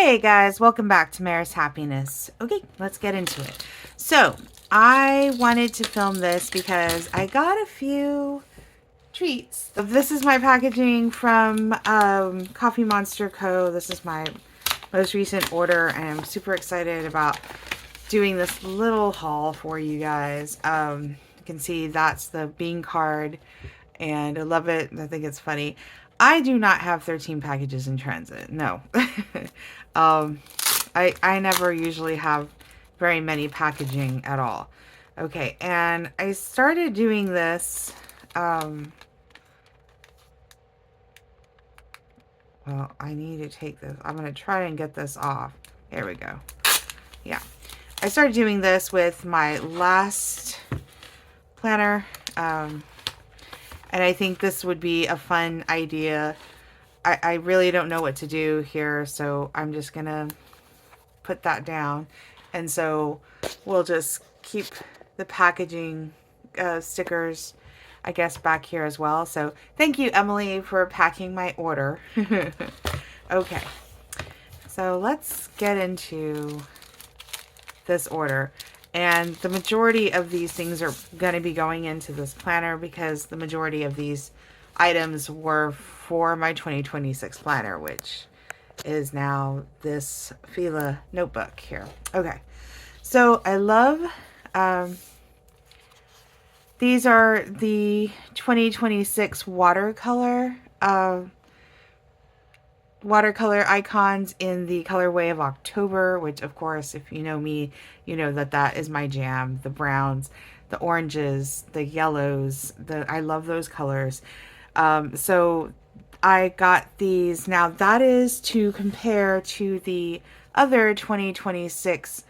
Hey guys, welcome back to Mare's Happiness. Okay, let's get into it. So, I wanted to film this because I got a few treats. This is my packaging from Coffee Monster Co. This is my most recent order, and I'm super excited about doing this little haul for you guys. You can see that's the bean card, and I love it. I think it's funny. I do not have 13 packages in transit. No. I never usually have very many packaging at all. Okay, and I started doing this, well, I need to take this. I'm going to try and get this off. There we go. Yeah. I started doing this with my last planner, and I think this would be a fun idea. I really don't know what to do here, so I'm just going to put that down. And so we'll just keep the packaging stickers, I guess, back here as well. So thank you, Emily, for packing my order. Okay, so let's get into this order. And the majority of these things are going to be going into this planner because the majority of these items were for my 2026 planner, which is now this Fila notebook here. Okay, so I love, these are the 2026 watercolor icons in the colorway of October, which of course, if you know me, you know that that is my jam. The browns, the oranges, the yellows, I love those colors. So I got these. Now that is to compare to the other 2026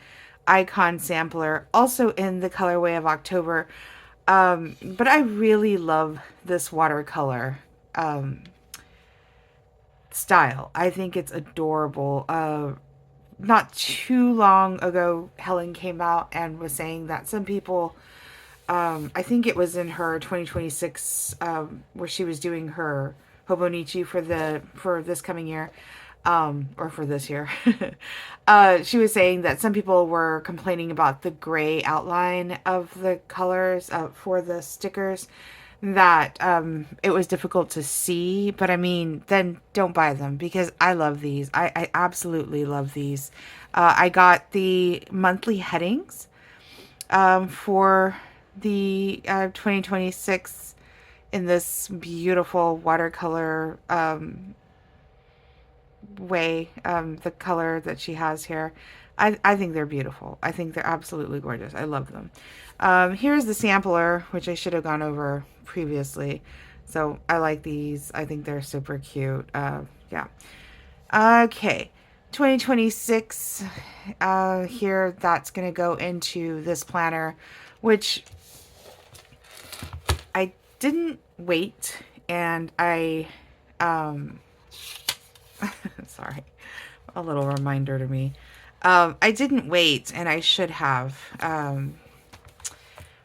icon sampler, also in the colorway of October. But I really love this watercolor style. I think it's adorable. Not too long ago, Helen came out and was saying that some people, I think it was in her 2026, where she was doing her Hobonichi for this coming year, or for this year. She was saying that some people were complaining about the gray outline of the colors for the stickers, that it was difficult to see. But I mean, then don't buy them, because I love these. I absolutely love these. I got the monthly headings for the 2026 in this beautiful watercolor way, the color that she has here. I think they're beautiful. I think they're absolutely gorgeous. I love them. Here's the sampler, which I should have gone over previously. So I like these. I think they're super cute. Yeah. Okay. 2026, here, that's going to go into this planner, which I didn't wait, and I, sorry, a little reminder to me. I didn't wait, and I should have,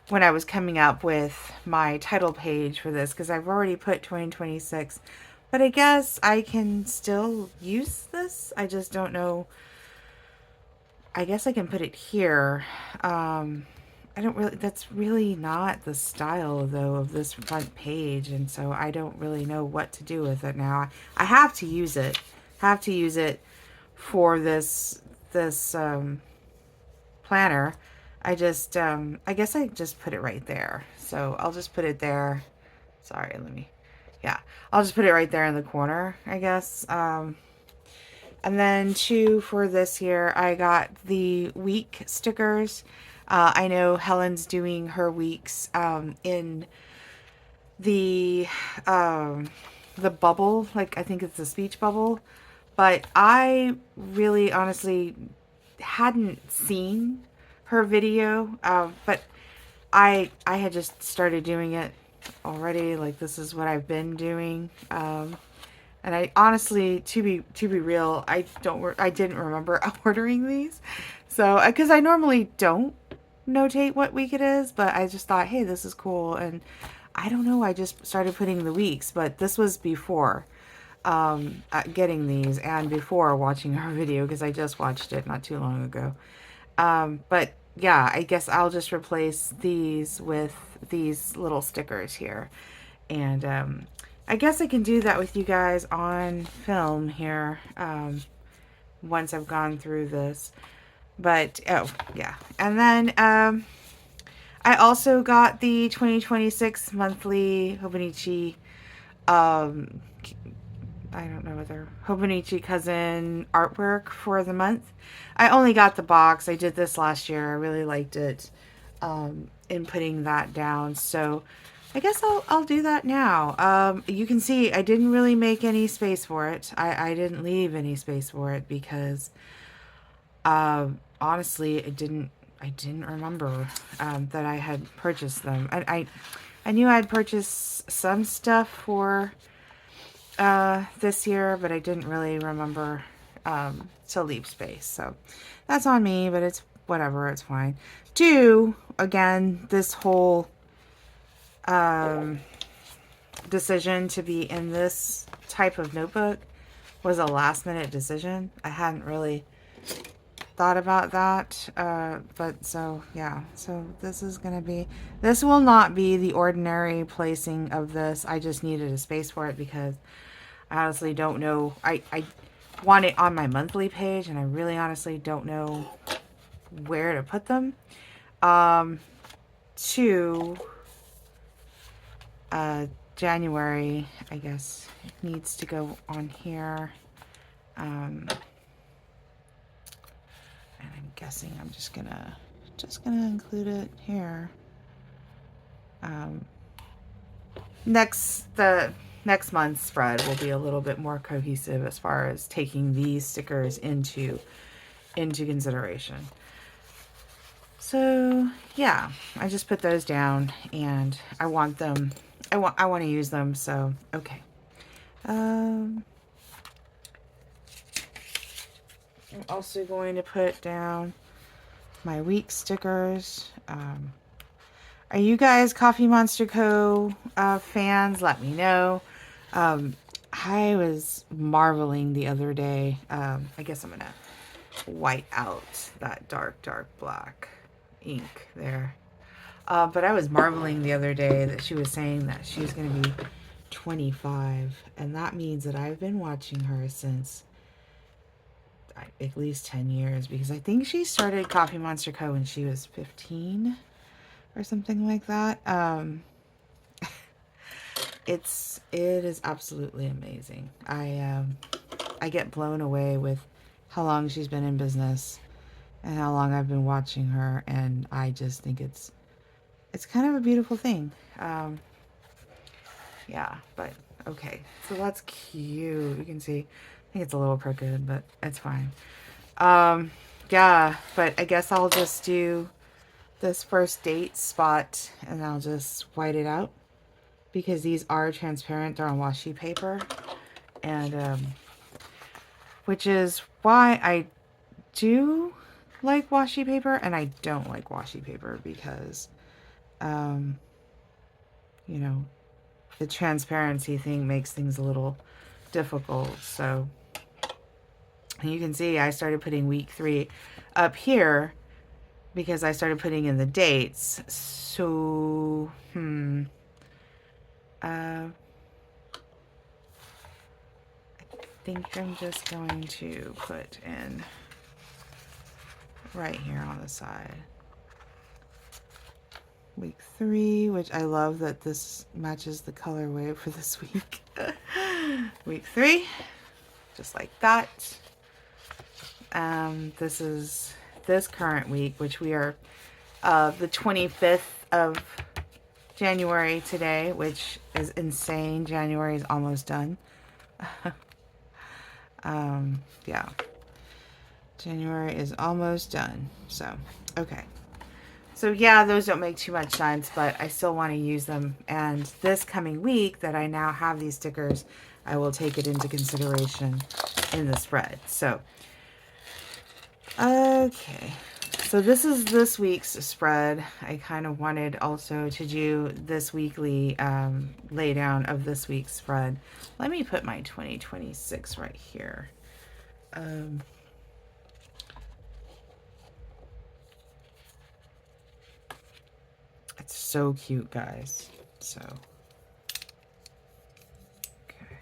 when I was coming up with my title page for this, because I've already put 2026, but I guess I can still use this. I just don't know. I guess I can put it here. I don't really, that's really not the style though of this front page, and so I don't really know what to do with it now. I have to use it. Have to use it for this planner. I just I guess I just put it right there. So I'll just put it there. Sorry, yeah, I'll just put it right there in the corner, I guess. And then for this here, I got the week stickers. I know Helen's doing her weeks in the bubble, like I think it's the speech bubble, but I really honestly hadn't seen her video, but I had just started doing it already. Like, this is what I've been doing, and I honestly, to be real, I didn't remember ordering these, so because I normally don't notate what week it is, but I just thought, hey, this is cool, and I don't know, I just started putting the weeks, but this was before. getting these and before watching our video, because I just watched it not too long ago. But yeah, I guess I'll just replace these with these little stickers here. And I guess I can do that with you guys on film here once I've gone through this. But, oh, yeah. And then I also got the 2026 monthly Hobonichi, I don't know whether Hobonichi Cousin artwork for the month. I only got the box. I did this last year. I really liked it in putting that down. So I guess I'll do that now. You can see I didn't really make any space for it. I didn't leave any space for it because honestly, I didn't remember that I had purchased them. I knew I'd purchased some stuff for this year, but I didn't really remember to leave space. So that's on me, but it's whatever, it's fine. Two, again, this whole decision to be in this type of notebook was a last minute decision. I hadn't really thought about that, but so yeah, so this is gonna be, this will not be the ordinary placing of this. I just needed a space for it because I honestly don't know. I want it on my monthly page, and I really honestly don't know where to put them. To January, I guess, needs to go on here. And I'm guessing I'm just gonna include it here. The next month's spread will be a little bit more cohesive as far as taking these stickers into consideration. So yeah, I just put those down, and I want them. I want to use them. So okay. I'm also going to put down my week stickers. Are you guys Coffee Monster Co. Fans? Let me know. I was marveling the other day. I guess I'm gonna white out that dark black ink there. But I was marveling the other day that she was saying that she's gonna be 25, and that means that I've been watching her since at least 10 years, because I think she started Coffee Monster Co. when she was 15 or something like that. It is absolutely amazing. I get blown away with how long she's been in business and how long I've been watching her, and I just think it's kind of a beautiful thing. Yeah, but okay, so that's cute. You can see, I think it's a little crooked, but it's fine. Yeah, but I guess I'll just do this first date spot, and I'll just white it out, because these are transparent. They're on washi paper, and which is why I do like washi paper, and I don't like washi paper because you know, the transparency thing makes things a little difficult. So you can see I started putting week 3 up here because I started putting in the dates. So I think I'm just going to put in right here on the side week 3, which I love that this matches the colorway for this week. Week 3, just like that. This is this current week, which we are the 25th of January today, which is insane. January is almost done. Yeah, January is almost done. So okay, so yeah, those don't make too much sense, but I still want to use them, and this coming week that I now have these stickers, I will take it into consideration in the spread. So okay, So this is this week's spread. I kind of wanted also to do this weekly lay down of this week's spread. Let me put my 2026 right here. It's so cute, guys. So, okay.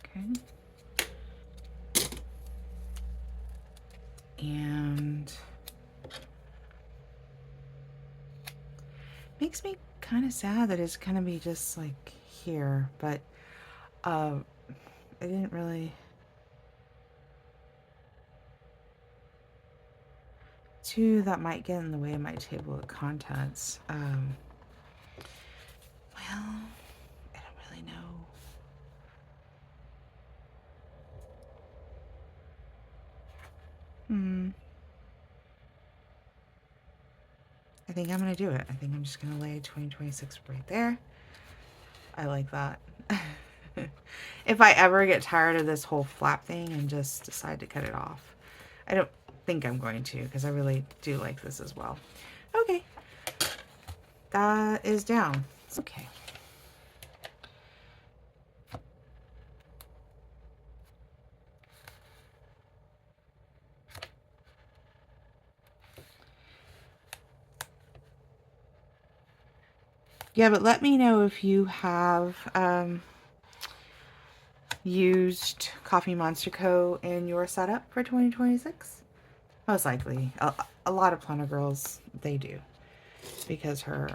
Okay. And makes me kind of sad that it's gonna be just like here, but I didn't really. Two that might get in the way of my table of contents. Well, I don't really know. I think I'm going to do it. I think I'm just going to lay 2026 right there. I like that. If I ever get tired of this whole flap thing and just decide to cut it off. I don't think I'm going to, because I really do like this as well. Okay. That is down. It's okay. Yeah, but let me know if you have used Coffee Monster Co. in your setup for 2026. Most likely. A lot of planner girls, they do. Because her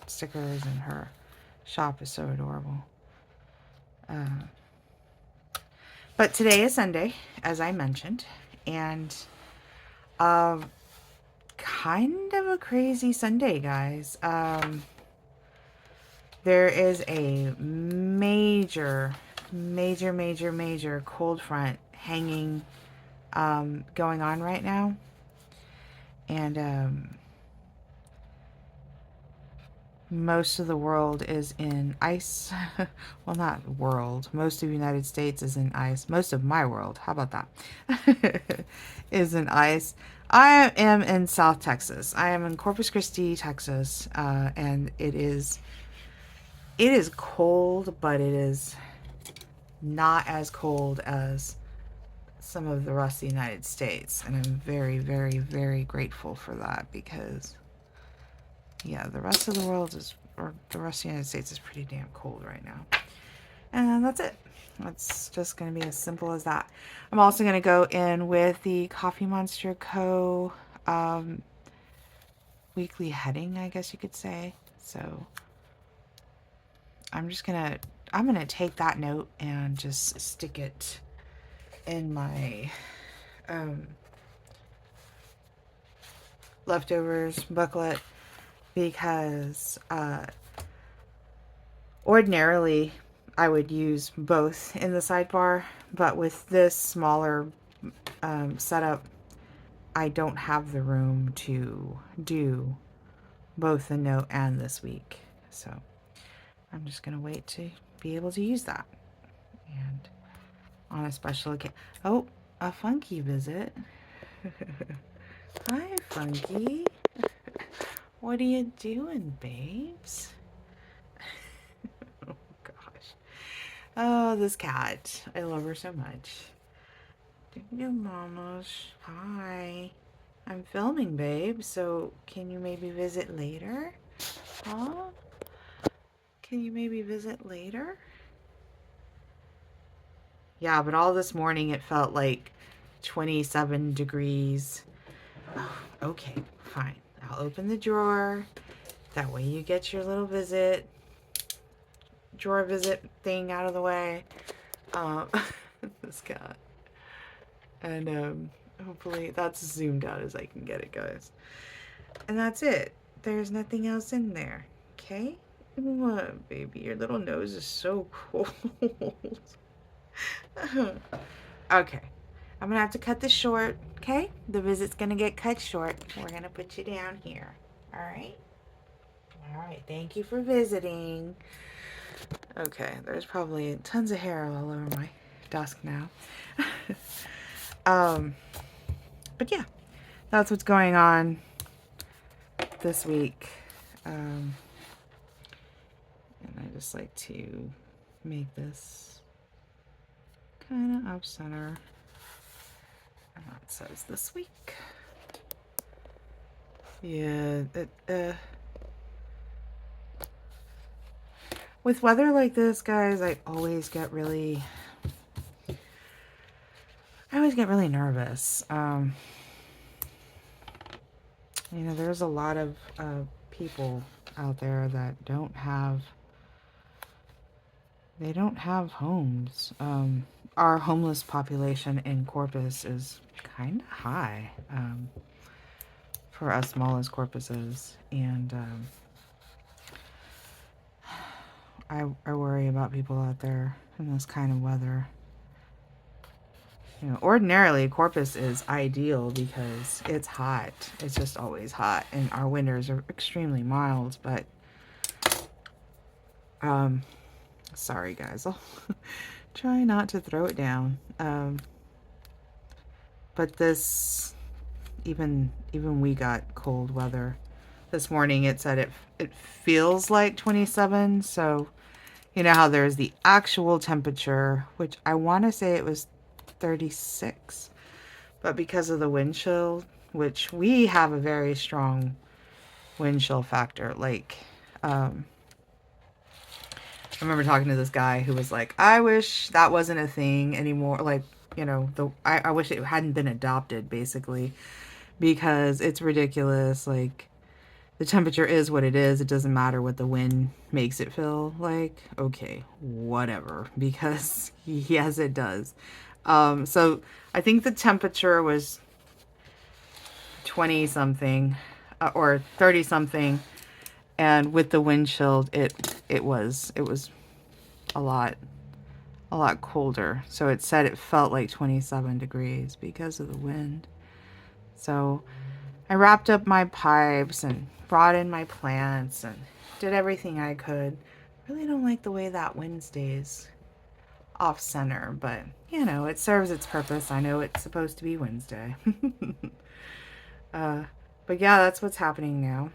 stickers and her shop is so adorable. But today is Sunday, as I mentioned. And kind of a crazy Sunday, guys. There is a major cold front hanging, going on right now. And most of the world is in ice. Well, not world. Most of the United States is in ice. Most of my world, how about that? Is in ice. I am in South Texas. I am in Corpus Christi, Texas. And it is cold, but it is not as cold as some of the rest of the United States. And I'm very, very, very grateful for that, because yeah, the rest of the world is, or the rest of the United States is pretty damn cold right now. And that's it. That's just going to be as simple as that. I'm also going to go in with the Coffee Monster Co. Weekly heading, I guess you could say. So I'm going to take that note and just stick it in my leftovers booklet, because ordinarily I would use both in the sidebar, but with this smaller setup, I don't have the room to do both the note and this week. So I'm just going to wait to be able to use that. And on a special occasion. Oh, a Funky visit. Hi, Funky. What are you doing, babes? Oh, gosh. Oh, this cat. I love her so much. Your mamas. Hi. I'm filming, babe, so can you maybe visit later? Huh? Can you maybe visit later? Yeah, but all this morning it felt like 27 degrees. Oh, okay, fine. I'll open the drawer. That way you get your little drawer visit thing out of the way. This cat. And hopefully that's as zoomed out as I can get it, guys. And that's it. There's nothing else in there. Okay? What, baby? Your little nose is so cold. Okay. I'm gonna have to cut this short, okay? The visit's gonna get cut short. We're gonna put you down here. Alright? Alright, thank you for visiting. Okay, there's probably tons of hair all over my dusk now. But yeah, that's what's going on this week. And I just like to make this kind of off center. And that says this week. Yeah, with weather like this, guys, I always get really nervous. You know, there's a lot of people out there that don't have homes. Our homeless population in Corpus is kind of high for us small as Corpus is, and I worry about people out there in this kind of weather. You know, ordinarily Corpus is ideal because it's hot. It's just always hot, and our winters are extremely mild. But sorry guys, I'll try not to throw it down. But this, even we got cold weather this morning. It said it feels like 27. So you know how there's the actual temperature, which I want to say it was 36, but because of the wind chill, which we have a very strong wind chill factor, like I remember talking to this guy who was like, I wish that wasn't a thing anymore, like, you know, I wish it hadn't been adopted, basically, because it's ridiculous. Like, the temperature is what it is. It doesn't matter what the wind makes it feel like. Okay, whatever, because yes, it does. So I think the temperature was 20 something or 30 something, and with the wind chill, it was a lot colder. So it said it felt like 27 degrees because of the wind. So I wrapped up my pipes and brought in my plants and did everything I could. Really don't like the way that wind stays off center, but you know, it serves its purpose. I know it's supposed to be Wednesday. But yeah, that's what's happening now.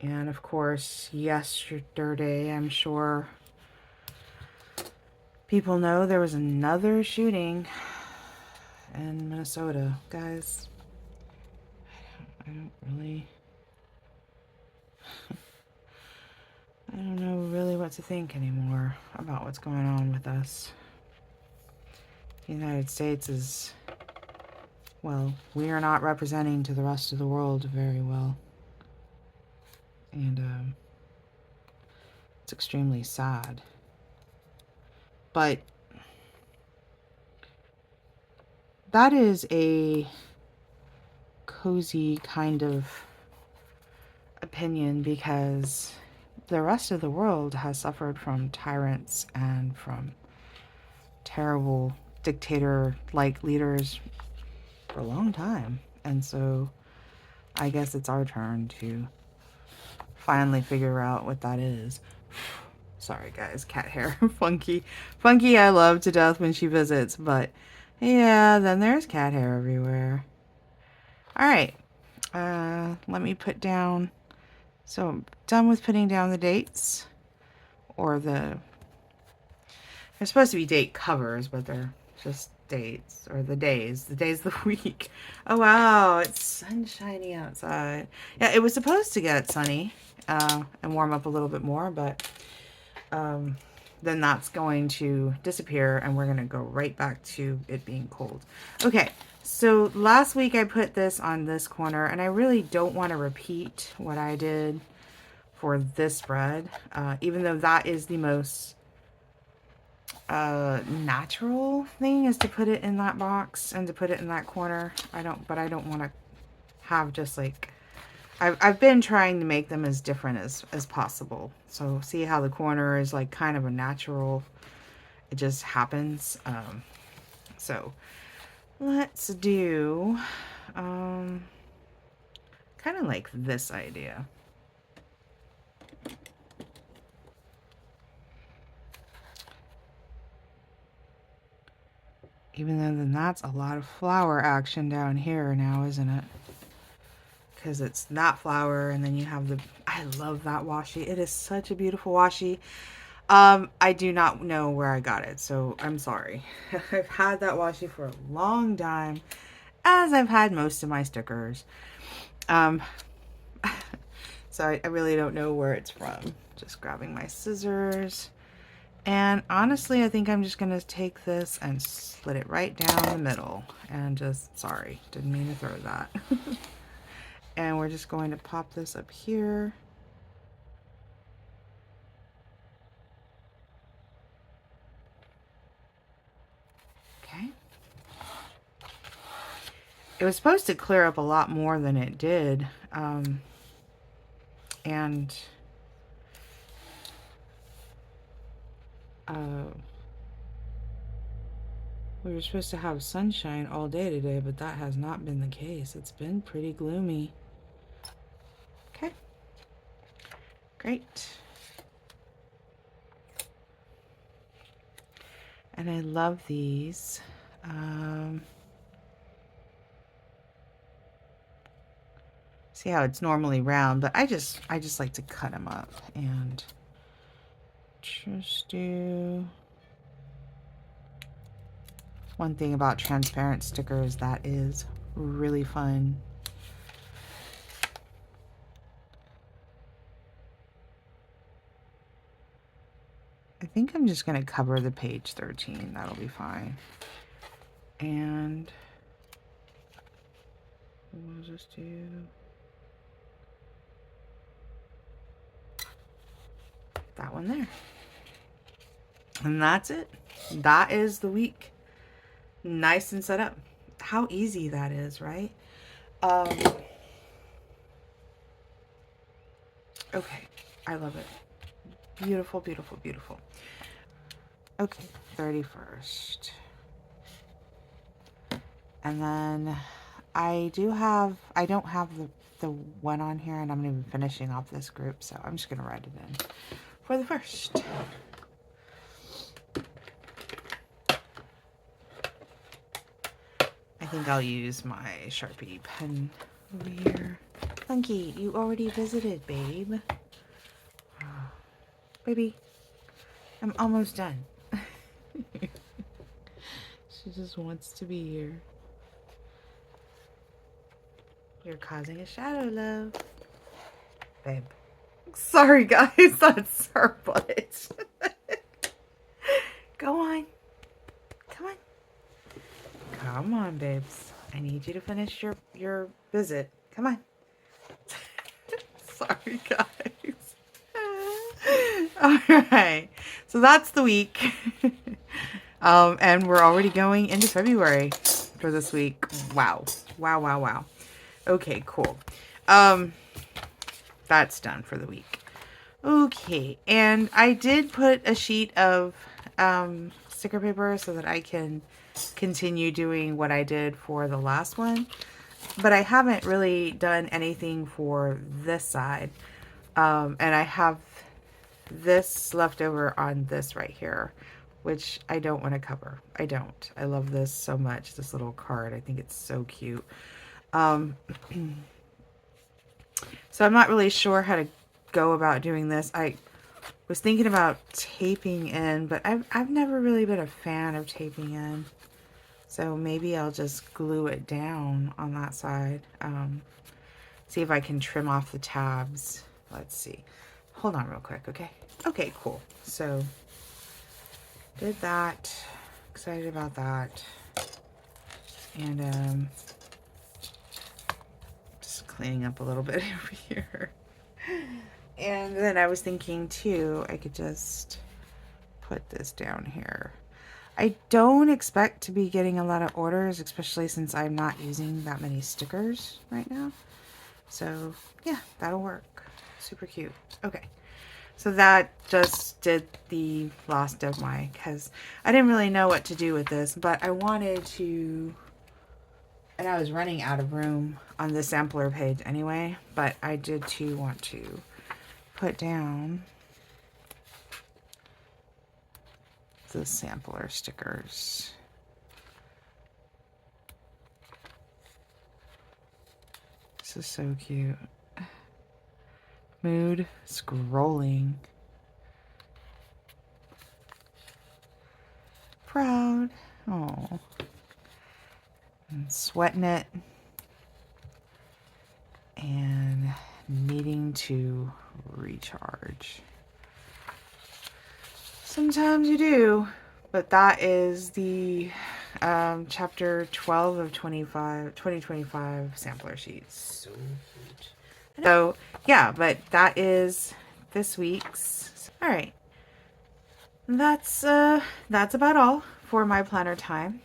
And of course, yesterday, I'm sure people know there was another shooting in Minnesota. Guys, I don't know really what to think anymore about what's going on with us. The United States is, well, we are not representing to the rest of the world very well. And it's extremely sad. But that is a cozy kind of opinion, because the rest of the world has suffered from tyrants and from terrible dictator-like leaders for a long time. And so I guess it's our turn to finally figure out what that is. Sorry guys, cat hair. Funky I love to death when she visits, but yeah, then there's cat hair everywhere. Alright, let me put down, so I'm done with putting down the dates, or they're supposed to be date covers, but they're just dates, or the days of the week. Oh wow, it's sunshiny outside. Yeah, it was supposed to get sunny and warm up a little bit more, but then that's going to disappear and we're going to go right back to it being cold. Okay, so last week I put this on this corner, and I really don't want to repeat what I did for this spread, even though that is the most natural thing, is to put it in that box and to put it in that corner. I don't want to have just like, I've been trying to make them as different as possible. So see how the corner is like kind of a natural, it just happens. So let's do kind of like this idea. Even though then that's a lot of flower action down here now, isn't it? Because it's that flower and then you have the, I love that washi. It is such a beautiful washi. I do not know where I got it, so I'm sorry. I've had that washi for a long time, as I've had most of my stickers. So I really don't know where it's from. Just grabbing my scissors. And honestly, I think I'm just going to take this and split it right down the middle. And just, sorry, didn't mean to throw that. And we're just going to pop this up here. Okay. It was supposed to clear up a lot more than it did. And we were supposed to have sunshine all day today, but that has not been the case. It's been pretty gloomy. Okay. Great. And I love these. See how it's normally round, but I just like to cut them up and just do. One thing about transparent stickers that is really fun. I think I'm just going to cover the page 13. That'll be fine. And we'll just do that one there. And that's it. That is the week. Nice and set up. How easy that is, right? Okay. I love it. Beautiful, beautiful, beautiful. Okay, 31st. And then I don't have the one on here, and I'm going to be finishing off this group, so I'm just going to write it in for the first. I think I'll use my Sharpie pen over here. Funky, you already visited, babe. Baby, I'm almost done. She just wants to be here. You're causing a shadow, love. Babe. Sorry, guys. That's her butt. Go on. Come on. Come on, babes. I need you to finish your visit. Come on. Sorry, guys. All right. So that's the week. And we're already going into February for this week. Wow. Wow, wow, wow. Okay, cool. That's done for the week. Okay, and I did put a sheet of sticker paper so that I can continue doing what I did for the last one. But I haven't really done anything for this side. And I have this left over on this right here, which I don't want to cover. I don't. I love this so much, this little card. I think it's so cute. So I'm not really sure how to go about doing this. I was thinking about taping in, but I've never really been a fan of taping in. So maybe I'll just glue it down on that side. See if I can trim off the tabs. Let's see. Hold on real quick, okay? Okay, cool. So did that. Excited about that. And just cleaning up a little bit over here. And then I was thinking too, I could just put this down here. I don't expect to be getting a lot of orders, especially since I'm not using that many stickers right now. So yeah, that'll work. Super cute. Okay. So that just did the last of my, because I didn't really know what to do with this, but I wanted to, and I was running out of room on the sampler page anyway, but I did too want to put down the sampler stickers. is so cute. Mood scrolling. Proud. Oh. Sweating it. And needing to recharge. Sometimes you do, but that is the chapter 12 of 2025 sampler sheets. So cute. So yeah, but that is this week's. All right, that's about all for my planner time.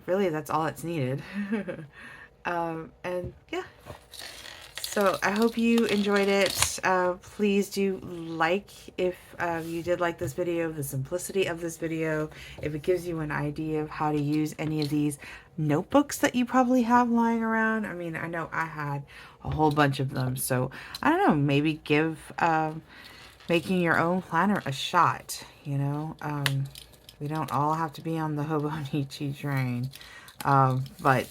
Really, that's all it's needed. And yeah. So I hope you enjoyed it. Please do like if you did like this video, the simplicity of this video, if it gives you an idea of how to use any of these notebooks that you probably have lying around. I mean, I know I had a whole bunch of them, so I don't know, maybe give making your own planner a shot, you know. We don't all have to be on the Hobonichi train, but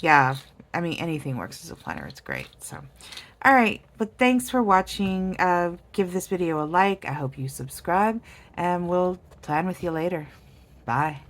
yeah, I mean, anything works as a planner. It's great. So, all right. But thanks for watching. Give this video a like. I hope you subscribe. And we'll plan with you later. Bye.